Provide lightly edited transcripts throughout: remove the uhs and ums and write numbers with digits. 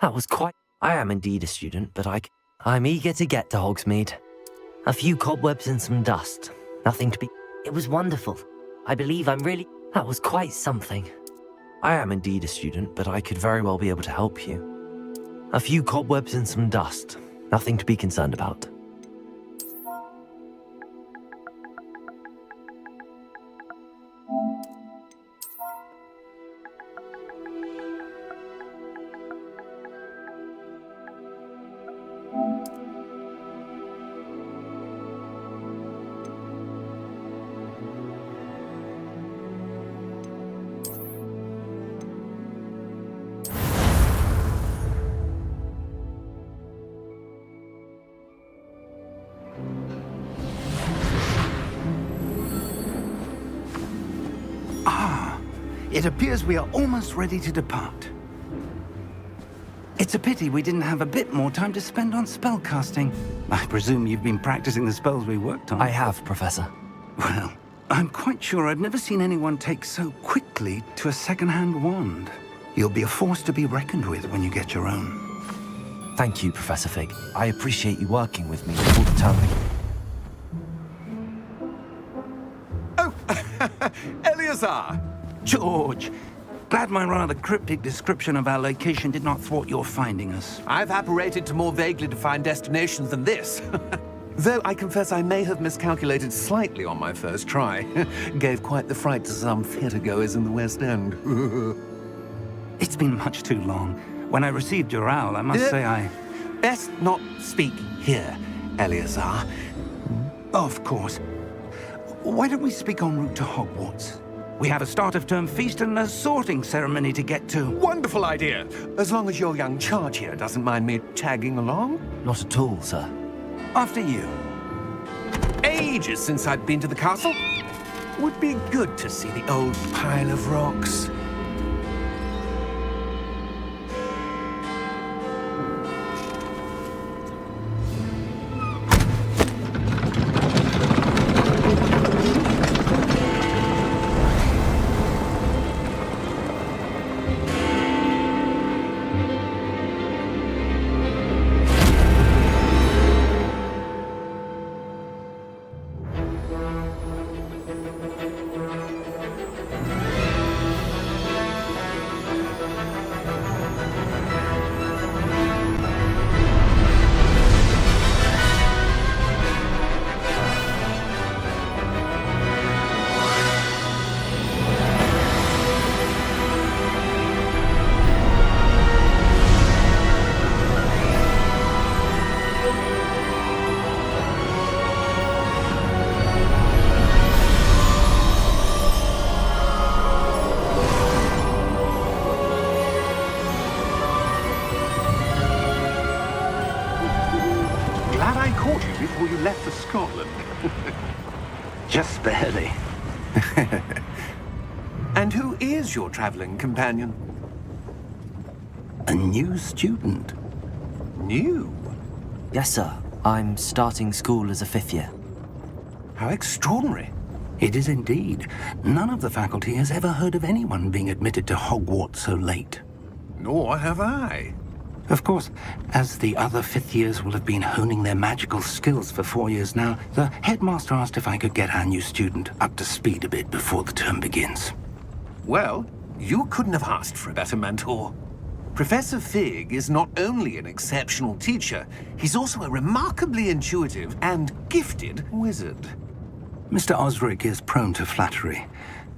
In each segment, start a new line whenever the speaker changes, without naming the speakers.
That was quite... I am indeed a student, but I'm eager to get to Hogsmeade. A few cobwebs and some dust. Nothing to be... It was wonderful. I believe I'm really... That was quite something. I am indeed a student, but I could very well be able to help you. A few cobwebs and some dust. Nothing to be concerned about.
It appears we are almost ready to depart. It's a pity we didn't have a bit more time to spend on spellcasting. I presume you've been practicing the spells we worked on.
I have, Professor.
Well, I'm quite sure I've never seen anyone take so quickly to a second-hand wand. You'll be a force to be reckoned with when you get your own.
Thank you, Professor Fig. I appreciate you working with me all the time.
Oh, Eleazar!
George, glad my rather cryptic description of our location did not thwart your finding us.
I've apparated to more vaguely defined destinations than this. Though I confess I may have miscalculated slightly on my first try. Gave quite the fright to some theatre-goers in the West End.
It's been much too long. When I received your owl, I must say I...
Best not speak here, Eleazar.
Of course. Why don't we speak en route to Hogwarts? We have a start-of-term feast and a sorting ceremony to get to.
Wonderful idea! As long as your young charge here doesn't mind me tagging along.
Not at all, sir.
After you.
Ages since I'd been to the castle. Would be good to see the old pile of rocks.
Before you left for Scotland.
Just barely.
And who is your traveling companion?
A new student.
New?
Yes, sir. I'm starting school as a 5th year.
How extraordinary.
It is indeed. None of the faculty has ever heard of anyone being admitted to Hogwarts so late.
Nor have I.
Of course, as the other 5th years will have been honing their magical skills for 4 years now, the headmaster asked if I could get our new student up to speed a bit before the term begins.
Well, you couldn't have asked for a better mentor. Professor Fig is not only an exceptional teacher, he's also a remarkably intuitive and gifted wizard.
Mr. Osric is prone to flattery.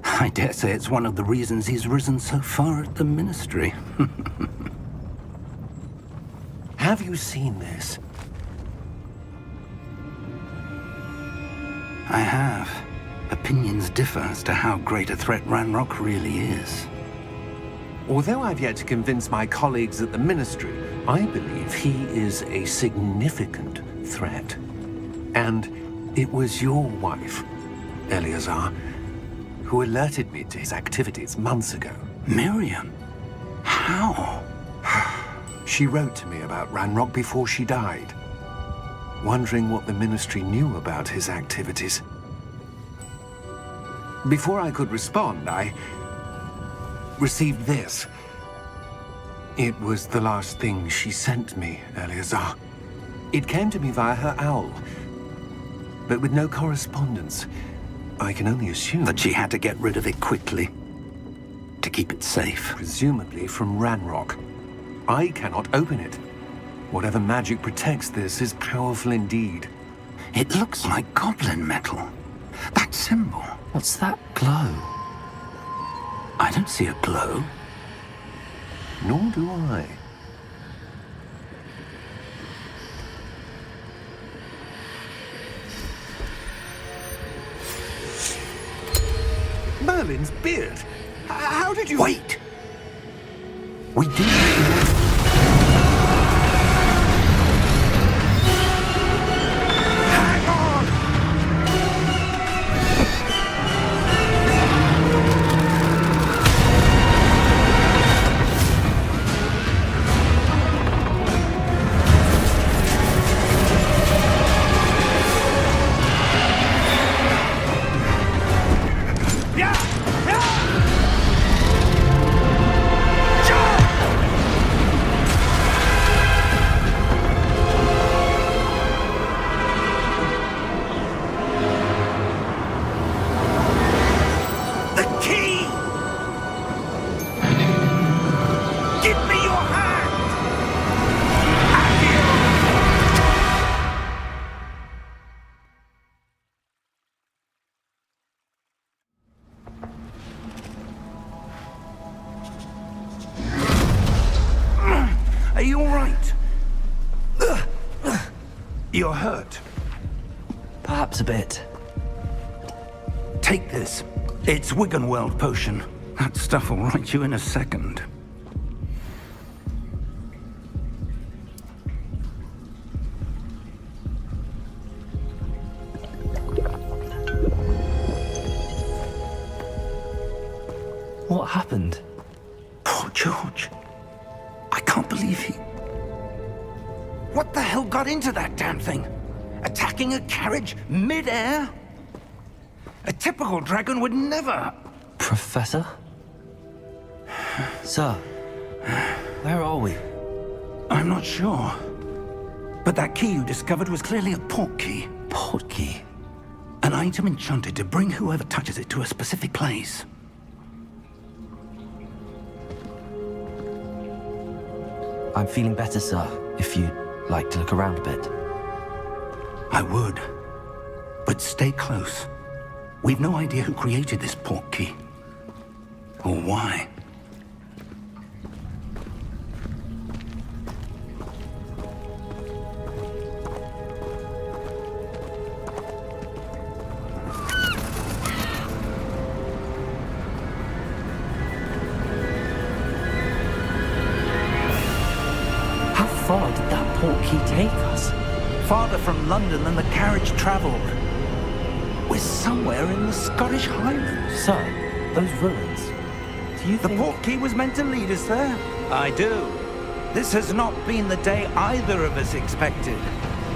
I dare say it's one of the reasons he's risen so far at the ministry.
Have you seen this?
I have. Opinions differ as to how great a threat Ranrock really is.
Although I've yet to convince my colleagues at the Ministry, I believe he is a significant threat. And it was your wife, Eleazar, who alerted me to his activities months ago.
Miriam? How?
She wrote to me about Ranrock before she died, wondering what the Ministry knew about his activities. Before I could respond, I received this. It was the last thing she sent me, Eleazar. It came to me via her owl, but with no correspondence. I can only assume
That she had to get rid of it quickly to keep it safe.
presumably from Ranrock. I cannot open it. Whatever magic protects this is powerful indeed.
It looks like goblin metal. That symbol.
What's that glow?
I don't see a glow.
Nor do I. Merlin's beard! How did you...
Wait! We do.
Hang on! Yeah! Yeah! The key! Give me your hand! Have you? Are you all right? You're hurt.
Perhaps a bit.
Take this. It's Wiggenweld potion. That stuff will right you in a second.
What happened?
Poor George. I can't believe he... What the hell got into that damn thing? Attacking a carriage mid-air? A typical dragon would never...
Professor? Sir, where are we?
I'm not sure. But that key you discovered was clearly a port key.
Port key?
An item enchanted to bring whoever touches it to a specific place.
I'm feeling better, sir, if you'd like to look around a bit.
I would. But stay close. We've no idea who created this port key. Or why.
How far did that port key take us?
Farther from London than the carriage traveled. We're somewhere in the Scottish Highlands.
Sir, those ruins. Do you
The
think...
port key was meant to lead us there? I do. This has not been the day either of us expected.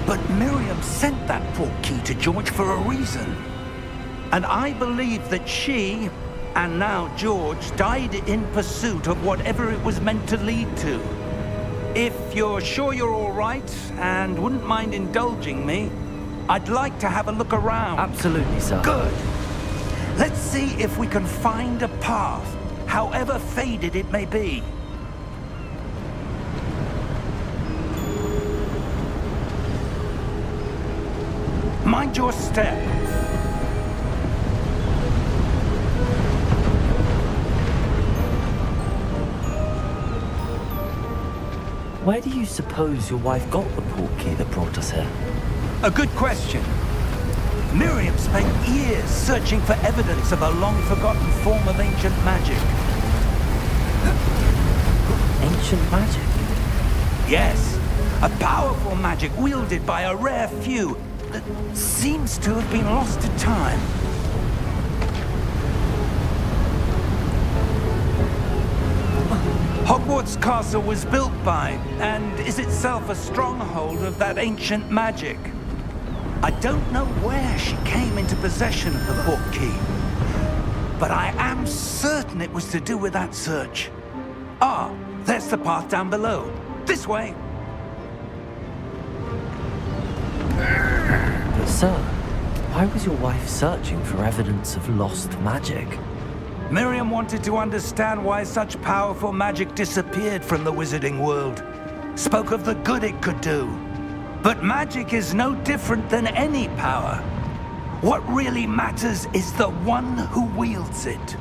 But Miriam sent that port key to George for a reason. And I believe that she, and now George, died in pursuit of whatever it was meant to lead to. If you're sure you're all right and wouldn't mind indulging me, I'd like to have a look around.
Absolutely, sir.
Good. Let's see if we can find a path, however faded it may be. Mind your step.
Where do you suppose your wife got the port key that brought us here?
A good question. Miriam spent years searching for evidence of a long-forgotten form of ancient magic.
Ancient magic?
Yes, a powerful magic wielded by a rare few that seems to have been lost to time. Hogwarts Castle was built by, and is itself a stronghold of that ancient magic. I don't know where she came into possession of the port key, but I am certain it was to do with that search. Ah, There's the path down below. This way.
But sir, why was your wife searching for evidence of lost magic?
Miriam wanted to understand why such powerful magic disappeared from the wizarding world. Spoke of the good it could do. But magic is no different than any power. What really matters is the one who wields it.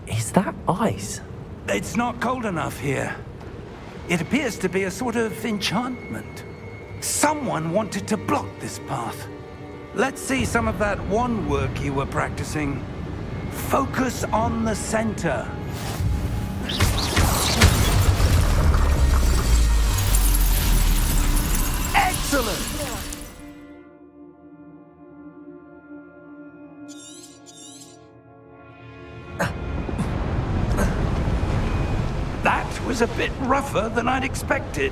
Is that ice?
It's not cold enough here. It appears to be a sort of enchantment. Someone wanted to block this path. Let's see some of that wand work you were practicing. Focus on the center. Excellent! That was a bit rougher than I'd expected.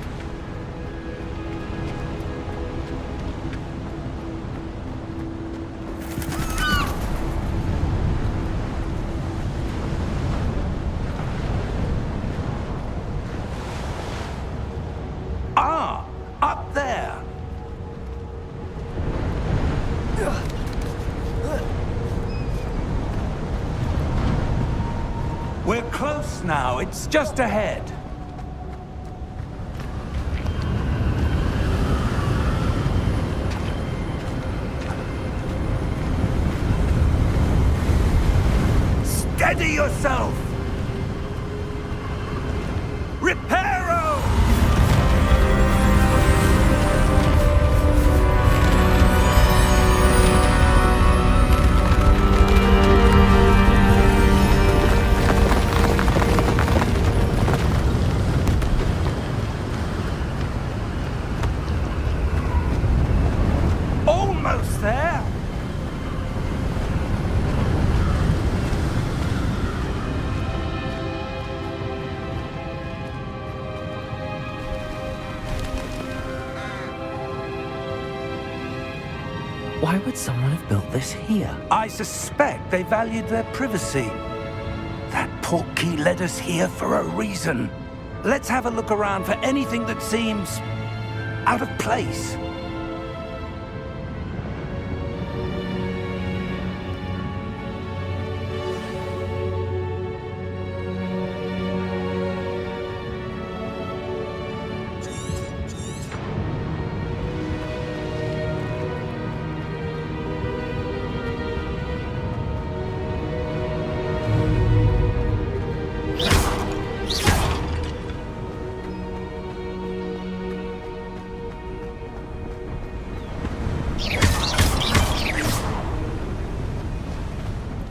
Ah, up there. We're close now. It's just ahead. Steady yourself! Reparo! Almost there!
Why would someone have built this here?
I suspect they valued their privacy. That portkey led us here for a reason. Let's have a look around for anything that seems out of place.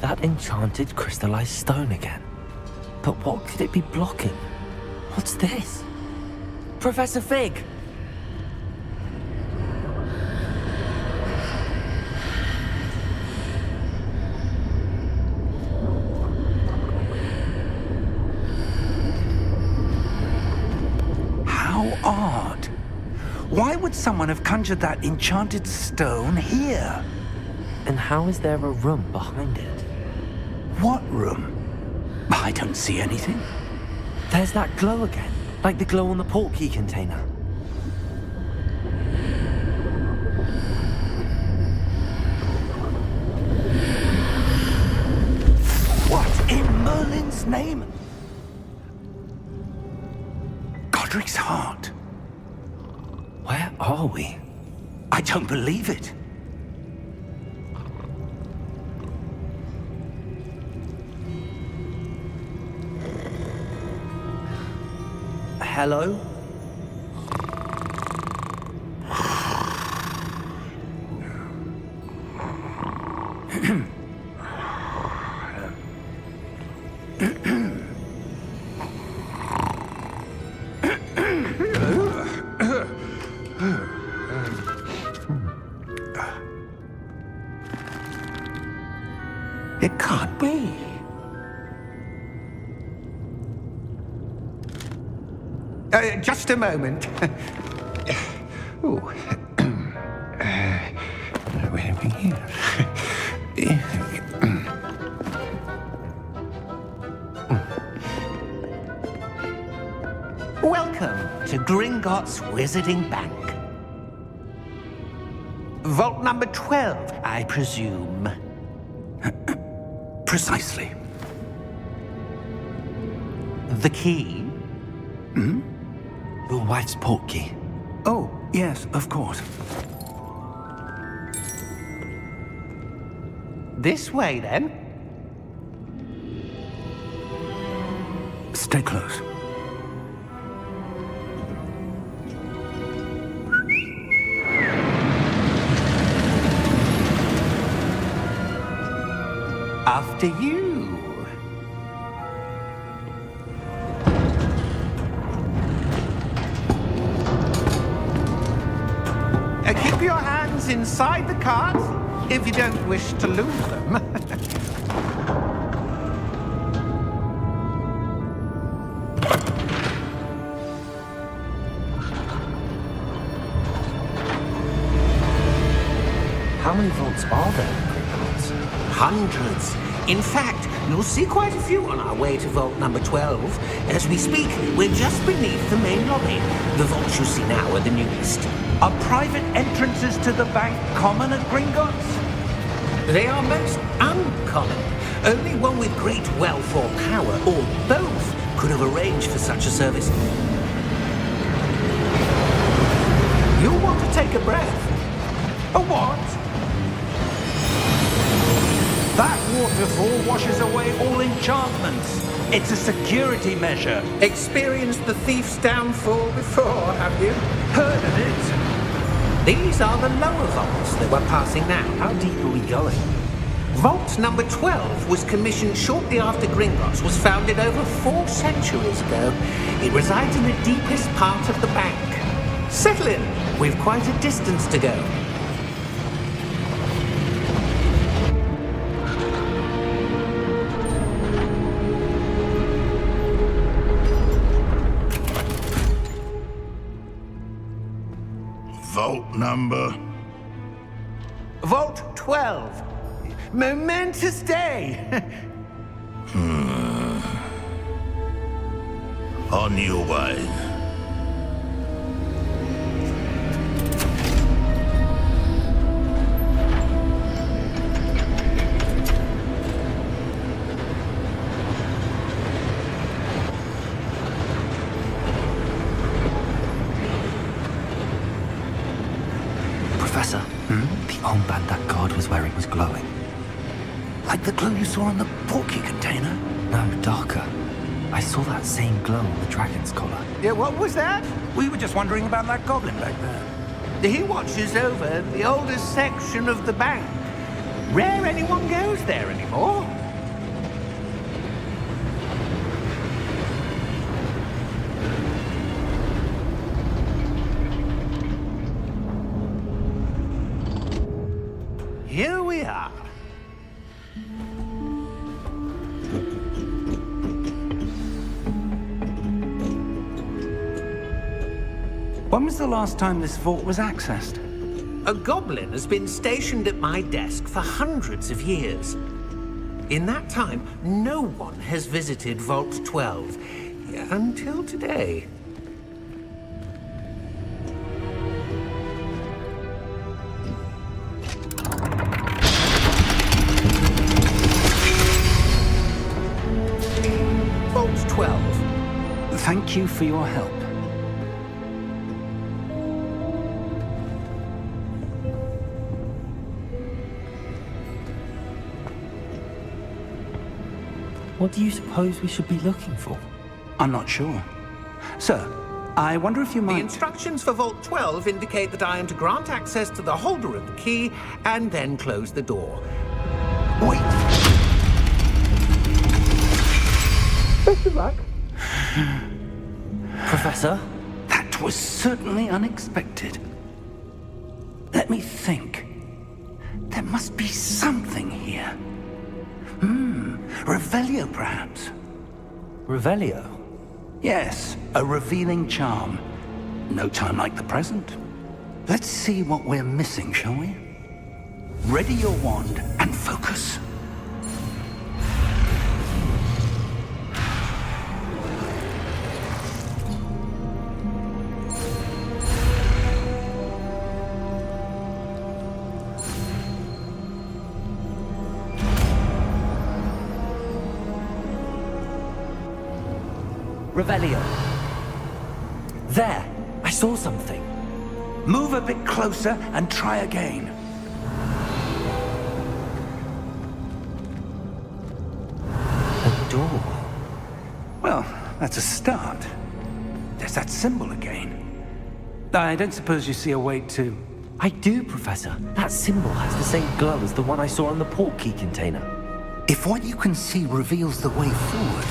That enchanted crystallized stone again. But what could it be blocking? What's this? Professor Fig!
How odd. Why would someone have conjured that enchanted stone here?
And how is there a room behind it?
What room? I don't see anything.
There's that glow again, like the glow on the portkey container.
What in Merlin's name? Godric's heart.
Where are we?
I don't believe it.
Hello?
It can't be.
Just a moment. Ooh. Where are we here?
Gringotts Wizarding Bank. Vault number 12, I presume.
Precisely.
The key?
Your wife's portkey.
Oh, yes, of course.
This way, then.
Stay close.
After you. Keep your hands inside the cart if you don't wish to lose them.
How many vaults are there in Gringotts?
Hundreds. In fact, you'll see quite a few on our way to vault number 12. As we speak, we're just beneath the main lobby. The vaults you see now are the newest.
Are private entrances to the bank common at Gringotts?
They are most uncommon. Only one with great wealth or power, or both, could have arranged for such a service. You'll want to take a breath.
A what? That waterfall washes away all enchantments. It's a security measure.
Experienced the thief's downfall before, have you?
Heard of it?
These are the lower vaults that we're passing now.
How deep are we going?
Vault number 12 was commissioned shortly after Gringotts was founded over 4 centuries ago. It resides in the deepest part of the bank. Settle in. We've quite a distance to go.
Vault number?
Vault 12. Momentous day.
On your way.
Professor, the armband that guard was wearing was glowing.
Like the glow you saw on the portkey container?
No, darker. I saw that same glow on the dragon's collar.
Yeah, what was that?
We were just wondering about that goblin back there.
He watches over the oldest section of the bank. Rare anyone goes there anymore. Here we are.
When was the last time this vault was accessed?
A goblin has been stationed at my desk for hundreds of years. In that time, no one has visited Vault 12 until today. Vault 12.
Thank you for your help.
What do you suppose we should be looking for?
I'm not sure. Sir, I wonder if you
The
might...
instructions for Vault 12 indicate that I am to grant access to the holder of the key and then close the door.
Wait!
Best of luck.
Professor?
That was certainly unexpected. Let me think. There must be something here. Revelio, perhaps?
Revelio?
Yes, a revealing charm. No time like the present. Let's see what we're missing, shall we? Ready your wand and focus.
Revelio. There! I saw something.
Move a bit closer and try again.
A door.
Well, that's a start. There's that symbol again. I don't suppose you see a way to...
I do, Professor. That symbol has the same glow as the one I saw on the port key container.
If what you can see reveals the way forward,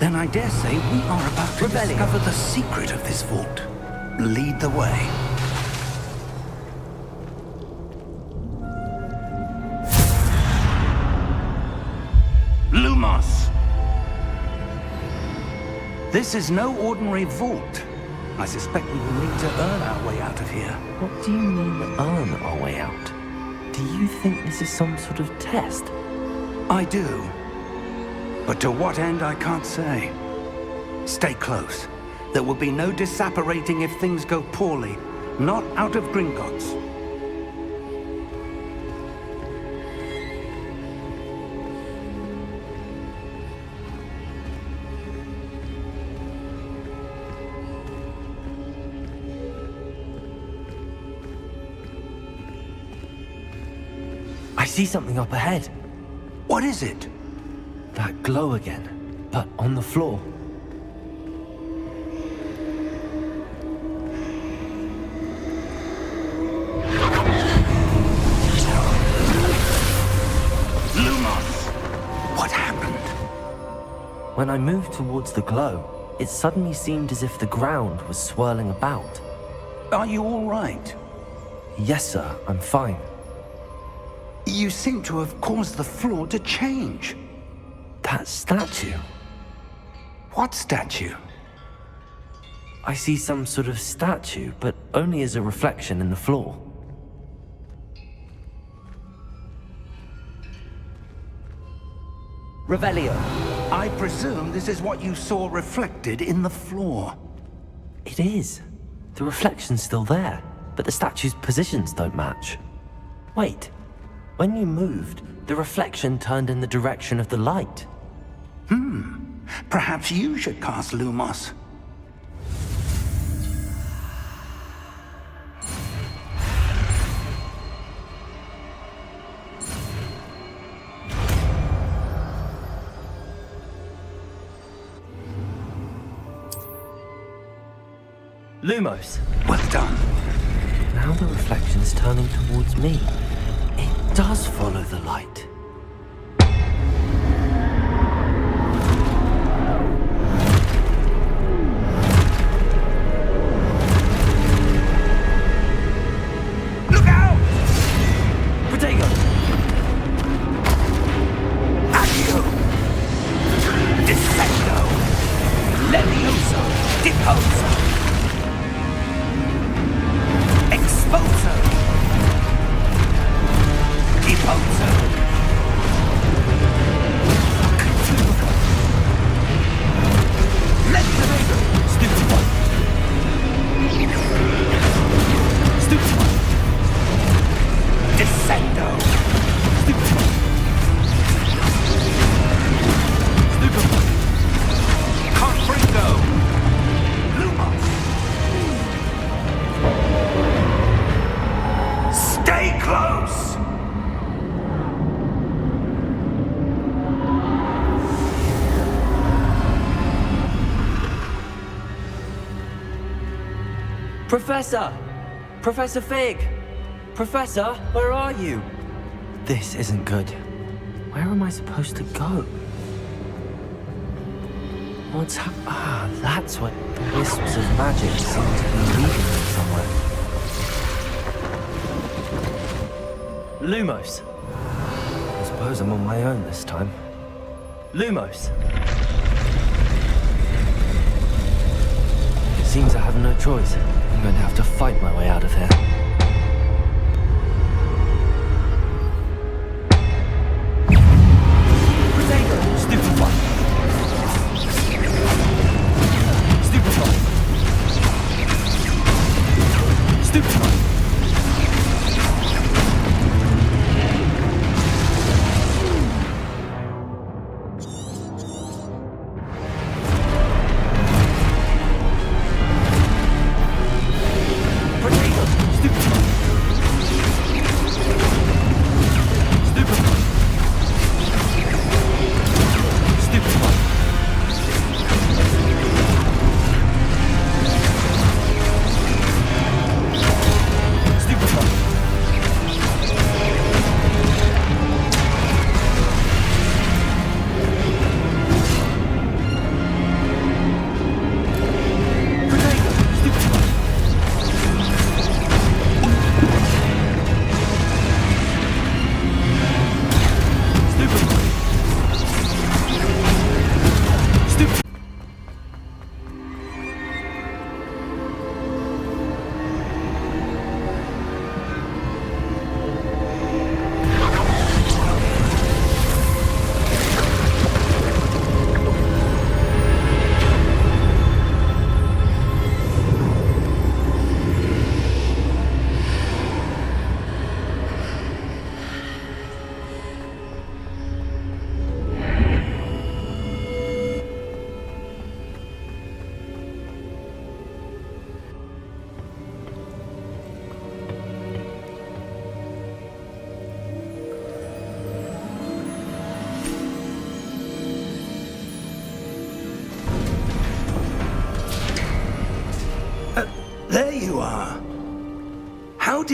then I dare say we are about to
Revelio.
discover the secret of this vault. Lead the way. Lumos! This is no ordinary vault. I suspect we will need to earn our way out of here.
What do you mean, earn our way out? Do you think this is some sort of test?
I do. But to what end, I can't say. Stay close. There will be no disapparating if things go poorly. Not out of Gringotts.
I see something up ahead.
What is it?
That glow again, but on the floor.
Lumos! What happened?
When I moved towards the glow, it suddenly seemed as if the ground was swirling about.
Are you all right?
Yes, sir, I'm fine.
You seem to have caused the floor to change.
That statue.
What statue?
I see some sort of statue, but only as a reflection in the floor. Revelio.
I presume this is what you saw reflected in the floor.
It is. The reflection's still there, but the statue's positions don't match. Wait. When you moved, the reflection turned in the direction of the light.
Perhaps you should cast Lumos.
Lumos.
Well done.
Now the reflection is turning towards me. It does follow the light.
Look out!
Protego!
Accio! Descendo! Levioso! Deposo! Exposo! Deposo! Levioso!
Stupid one! Stupid one!
Descendo!
Stupid one! Stupid one!
Confringo! Lumos! Stay close!
Professor! Professor Fig! Professor, where are you? This isn't good. Where am I supposed to go? That's what the wisps of magic seem to be leading me somewhere. Lumos! I suppose I'm on my own this time. Lumos! It seems I have no choice. I'm going to have to fight my way out of here. Stupid one! Stupid one! Stupid one!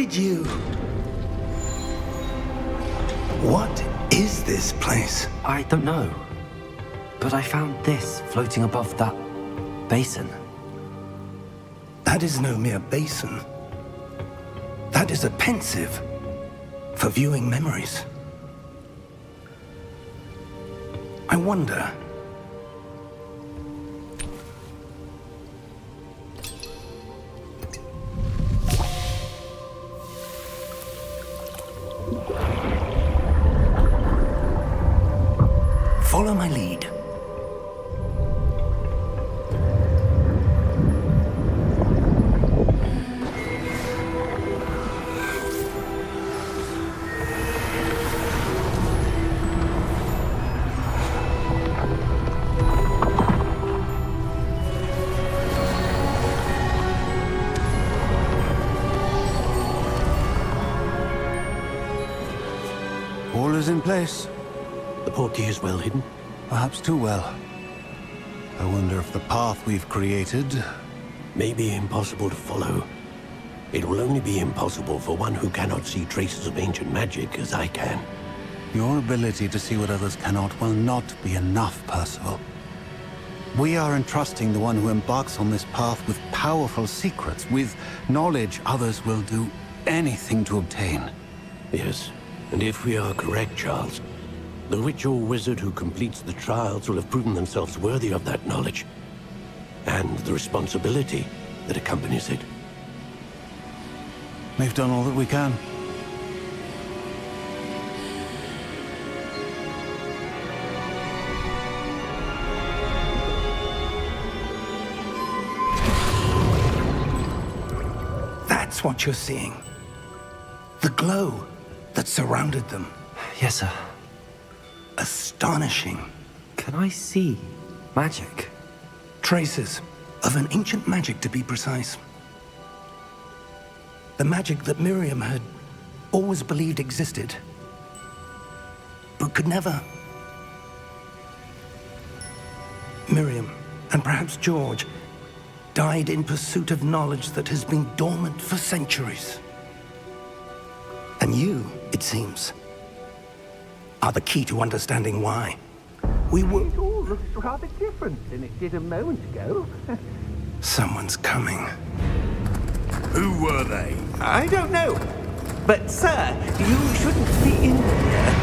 did you? What is this place?
I don't know. But I found this floating above that basin.
That is no mere basin. That is a pensive for viewing memories. I wonder. Follow my lead.
All is in place.
The portkey is well hidden.
Perhaps too well. I wonder if the path we've created...
May be impossible to follow. It will only be impossible for one who cannot see traces of ancient magic as I can.
Your ability to see what others cannot will not be enough, Percival. We are entrusting the one who embarks on this path with powerful secrets, with knowledge others will do anything to obtain.
Yes, and if we are correct, Charles, the witch or wizard who completes the trials will have proven themselves worthy of that knowledge, and the responsibility that accompanies it.
We've done all that we can.
That's what you're seeing. The glow that surrounded them.
Yes, sir.
Astonishing.
Can I see magic?
Traces of an ancient magic, to be precise. The magic that Miriam had always believed existed, but could never. Miriam, and perhaps George, died in pursuit of knowledge that has been dormant for centuries. And you, it seems, are the key to understanding why. We were...
It all looks rather different than it did a moment ago.
Someone's coming.
Who were they?
I don't know. But, sir, you shouldn't be in here.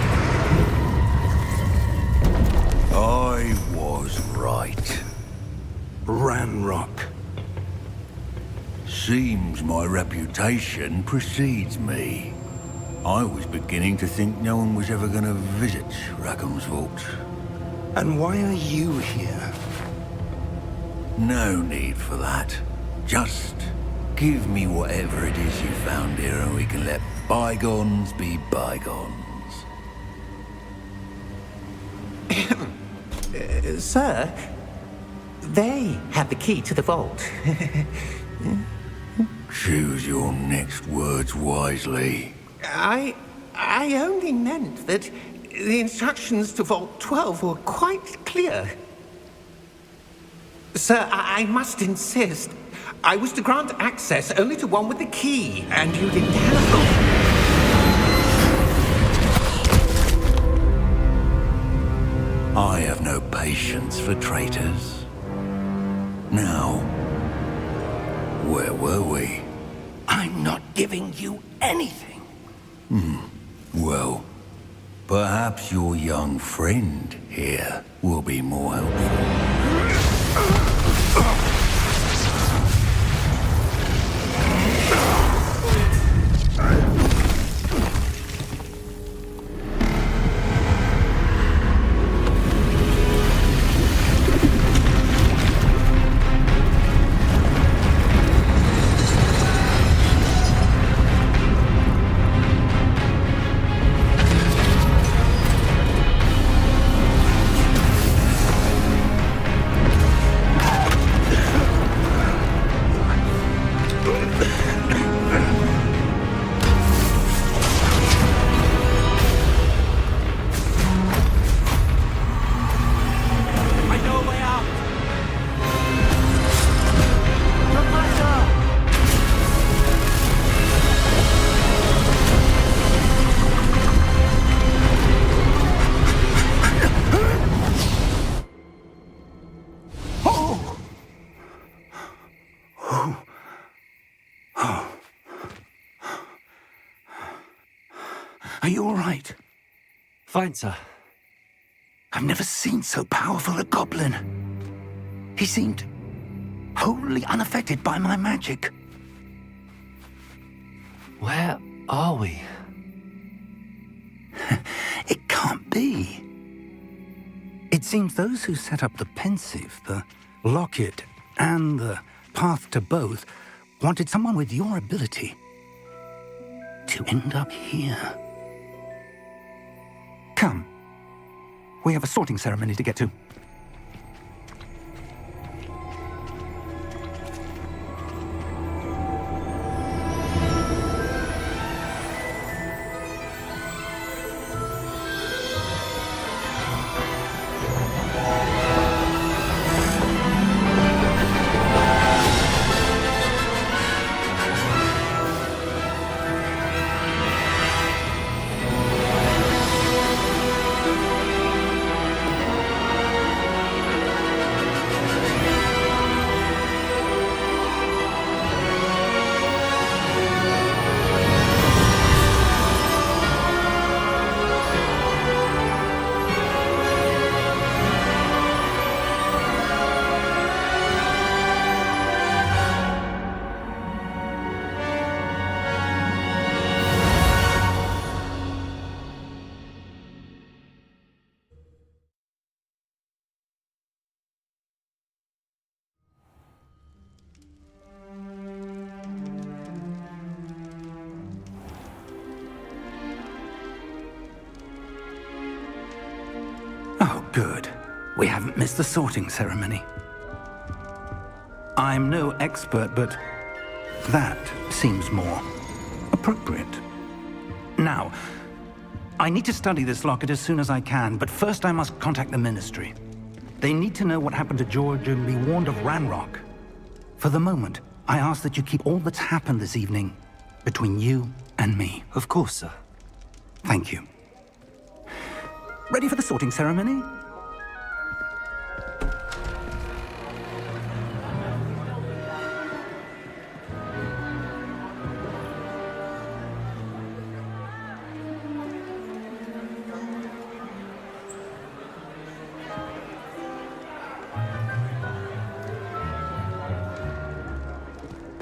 I was right.
Ranrock.
Seems my reputation precedes me. I was beginning to think no one was ever going to visit Rackham's vault.
And why are you here?
No need for that. Just give me whatever it is you found here and we can let bygones be bygones.
Sir, they have the key to the vault.
Choose your next words wisely.
I only meant that the instructions to Vault 12 were quite clear. Sir, I must insist. I was to grant access only to one with the key, and you didn't have them.
I have no patience for traitors. Now, where were we?
I'm not giving you anything.
Well, perhaps your young friend here will be more helpful.
Are you all right?
Fine, sir.
I've never seen so powerful a goblin. He seemed wholly unaffected by my magic.
Where are we?
It can't be. It seems those who set up the pensive, the locket, and the path to both wanted someone with your ability to end up here. Come. We have a sorting ceremony to get to. Oh, good. We haven't missed the sorting ceremony. I'm no expert, but that seems more appropriate. Now, I need to study this locket as soon as I can, but first I must contact the Ministry. They need to know what happened to George and be warned of Ranrock. For the moment, I ask that you keep all that's happened this evening between you and me.
Of course, sir.
Thank you. Ready for the sorting ceremony?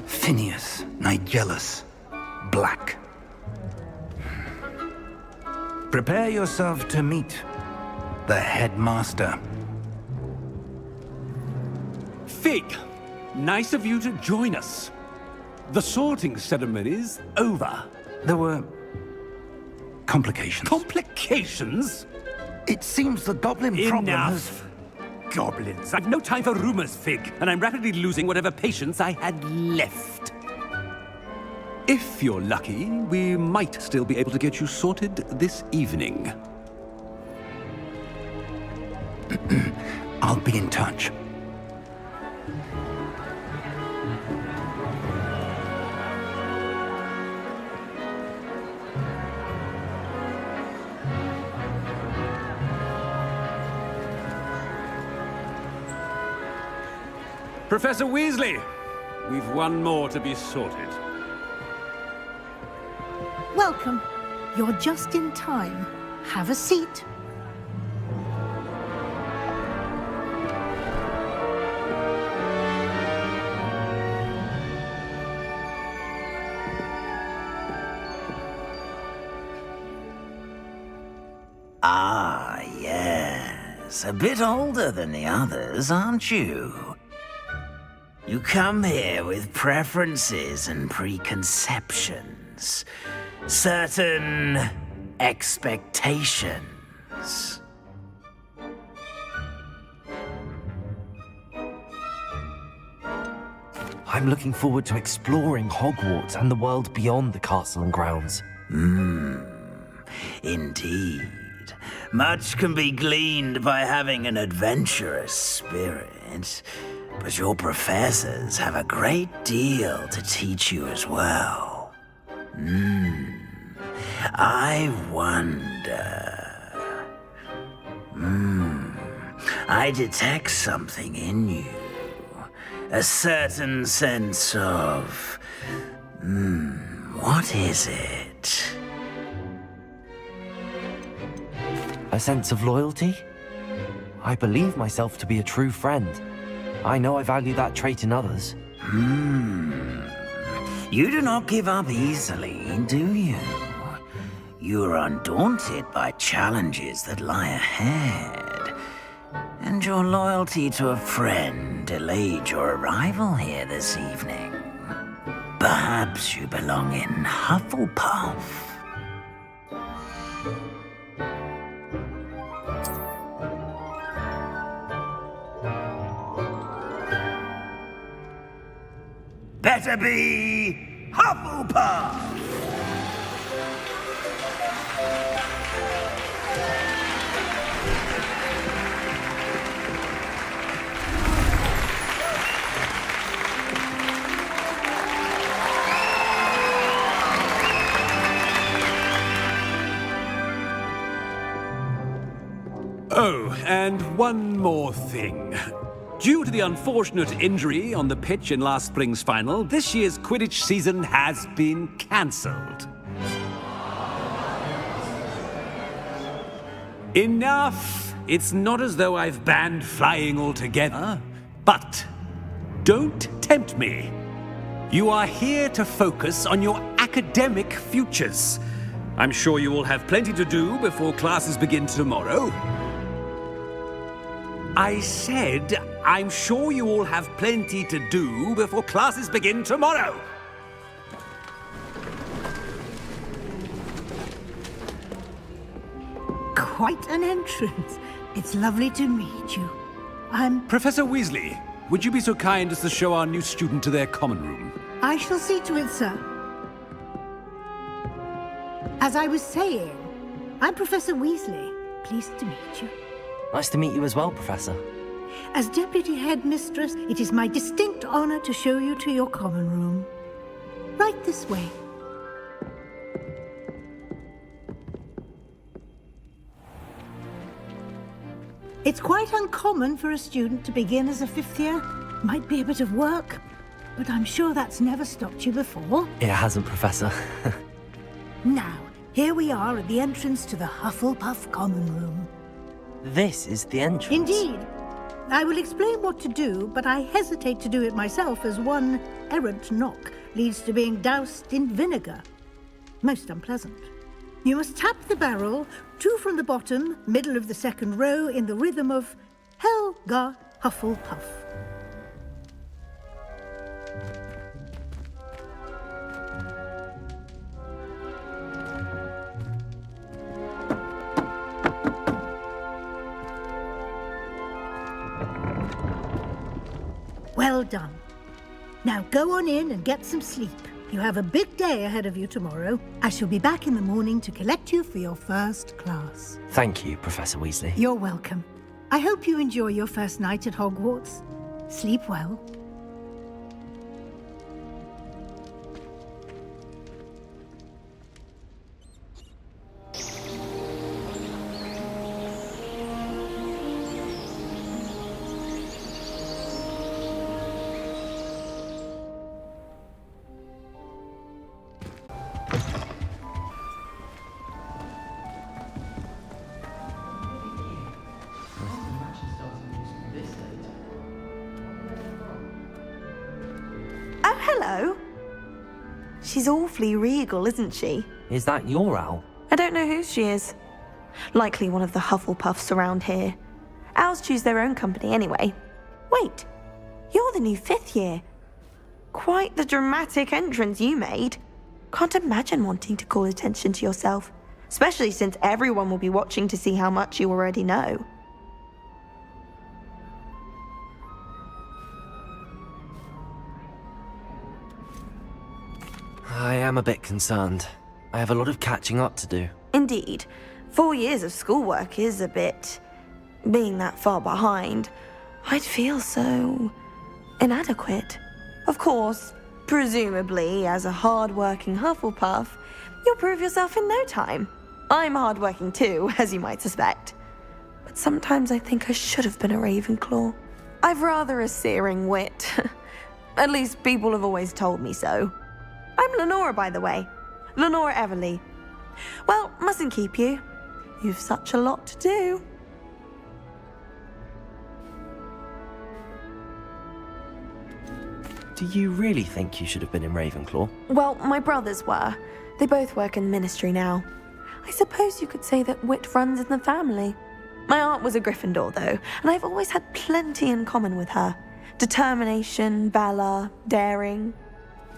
Phineas, Nigellus, Black. Prepare yourself to meet the headmaster.
Fig, nice of you to join us. The sorting ceremony's over.
There were complications.
Complications?
It seems the goblin problem has...
Enough. Goblins. I've no time for rumors, Fig, and I'm rapidly losing whatever patience I had left. If you're lucky, we might still be able to get you sorted this evening.
I'll be in touch.
Professor Weasley, we've one more to be sorted.
Welcome. You're just in time. Have a seat.
Ah, yes. A bit older than the others, aren't you? You come here with preferences and preconceptions. Certain expectations.
I'm looking forward to exploring Hogwarts and the world beyond the castle and grounds.
Indeed. Much can be gleaned by having an adventurous spirit, but your professors have a great deal to teach you as well. I wonder... I detect something in you. A certain sense of... what is it?
A sense of loyalty? I believe myself to be a true friend. I know I value that trait in others.
You do not give up easily, do you? You are undaunted by challenges that lie ahead. And your loyalty to a friend delayed your arrival here this evening. Perhaps you belong in Hufflepuff. Better be Hufflepuff!
Oh, and one more thing. Due to the unfortunate injury on the pitch in last spring's final, this year's Quidditch season has been cancelled. Enough! It's not as though I've banned flying altogether, but don't tempt me. You are here to focus on your academic futures. I'm sure you will have plenty to do before classes begin tomorrow. I said, I'm sure you all have plenty to do before classes begin tomorrow.
Quite an entrance. It's lovely to meet you.
Professor Weasley, would you be so kind as to show our new student to their common room?
I shall see to it, sir. As I was saying, I'm Professor Weasley. Pleased to meet you.
Nice to meet you as well, Professor.
As Deputy Headmistress, it is my distinct honor to show you to your common room. Right this way. It's quite uncommon for a student to begin as a fifth year. Might be a bit of work, but I'm sure that's never stopped you before.
It hasn't, Professor.
Now, here we are at the entrance to the Hufflepuff common room.
This is the entrance.
Indeed. I will explain what to do, but I hesitate to do it myself as one errant knock leads to being doused in vinegar. Most unpleasant. You must tap the barrel, 2 from the bottom, middle of the second row, in the rhythm of Helga Hufflepuff. Well done. Now go on in and get some sleep. You have a big day ahead of you tomorrow. I shall be back in the morning to collect you for your first class.
Thank you, Professor Weasley.
You're welcome. I hope you enjoy your first night at Hogwarts. Sleep well.
Oh, hello. She's awfully regal, isn't she?
Is that your owl?
I don't know who she is. Likely one of the Hufflepuffs around here. Owls choose their own company anyway. Wait, you're the new 5th year. Quite the dramatic entrance you made. Can't imagine wanting to call attention to yourself, especially since everyone will be watching to see how much you already know.
I am a bit concerned. I have a lot of catching up to do.
Indeed. 4 years of schoolwork is a bit... Being that far behind, I'd feel so... inadequate. Of course, presumably, as a hard-working Hufflepuff, you'll prove yourself in no time. I'm hard-working too, as you might suspect. But sometimes I think I should have been a Ravenclaw. I've rather a searing wit. At least people have always told me so. I'm Lenora, by the way. Lenora Everly. Well, mustn't keep you. You've such a lot to do.
Do you really think you should have been in Ravenclaw?
Well, my brothers were. They both work in the ministry now. I suppose you could say that wit runs in the family. My aunt was a Gryffindor, though, and I've always had plenty in common with her. Determination, valor, daring.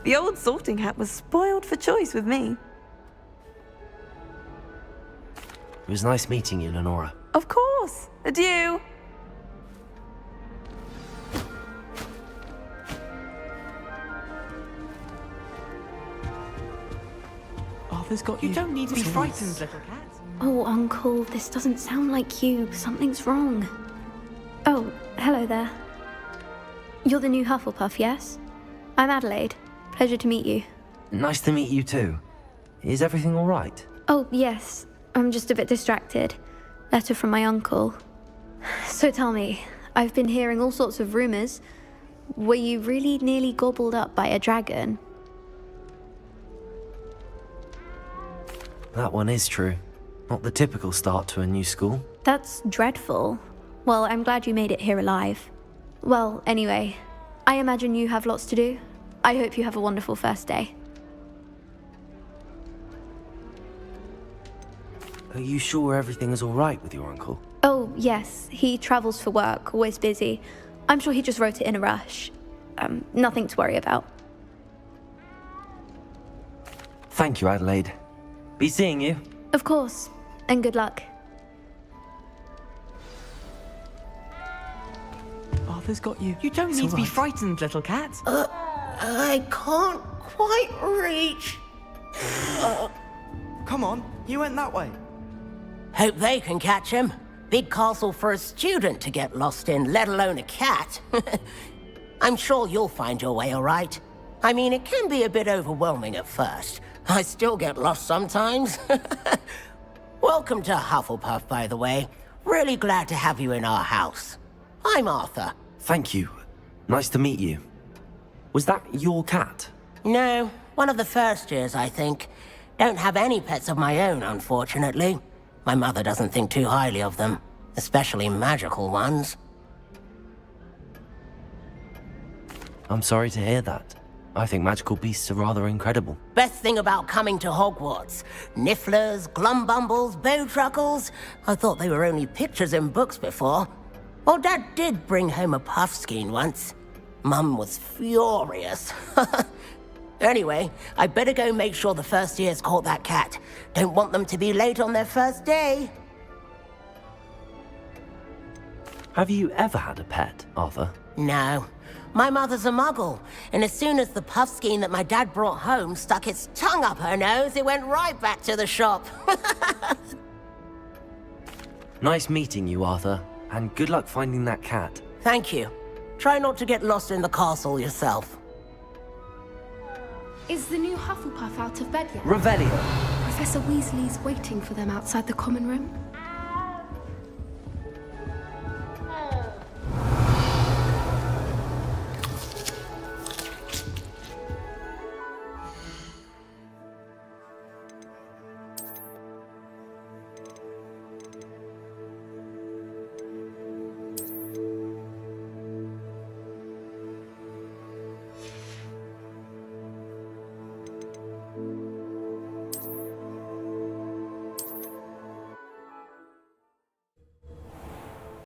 The old sorting hat was spoiled for choice with me.
It was nice meeting you, Lenora.
Of course. Adieu.
Arthur's got you.
You don't need to be frightened, little cat.
Oh, Uncle, this doesn't sound like you. Something's wrong. Oh, hello there. You're the new Hufflepuff, yes? I'm Adelaide. Pleasure to meet you.
Nice to meet you too. Is everything all right?
Oh, yes. I'm just a bit distracted. Letter from my uncle. So tell me, I've been hearing all sorts of rumors. Were you really nearly gobbled up by a dragon?
That one is true. Not the typical start to a new school.
That's dreadful. Well, I'm glad you made it here alive. Well, anyway, I imagine you have lots to do. I hope you have a wonderful first day.
Are you sure everything is all right with your uncle?
Oh, yes. He travels for work, always busy. I'm sure he just wrote it in a rush. Nothing to worry about.
Thank you, Adelaide. Be seeing you.
Of course. And good luck.
Arthur's got you.
You don't need to be frightened, little cat.
I can't quite reach.
Come on, you went that way.
Hope they can catch him. Big castle for a student to get lost in, let alone a cat. I'm sure you'll find your way all right. I mean, it can be a bit overwhelming at first. I still get lost sometimes. Welcome to Hufflepuff, by the way. Really glad to have you in our house. I'm Arthur.
Thank you. Nice to meet you. Was that your cat?
No, one of the first years, I think. Don't have any pets of my own, unfortunately. My mother doesn't think too highly of them, especially magical ones.
I'm sorry to hear that. I think magical beasts are rather incredible.
Best thing about coming to Hogwarts. Nifflers, glumbumbles, bowtruckles. I thought they were only pictures in books before. Well, Dad did bring home a puffskein once. Mum was furious. Anyway, I better go make sure the first years caught that cat. Don't want them to be late on their first day.
Have you ever had a pet, Arthur?
No. My mother's a muggle, and as soon as the puffskein that my dad brought home stuck its tongue up her nose, it went right back to the shop.
Nice meeting you, Arthur, and good luck finding that cat.
Thank you. Try not to get lost in the castle yourself.
Is the new Hufflepuff out of bed yet?
Revelio.
Professor Weasley's waiting for them outside the common room.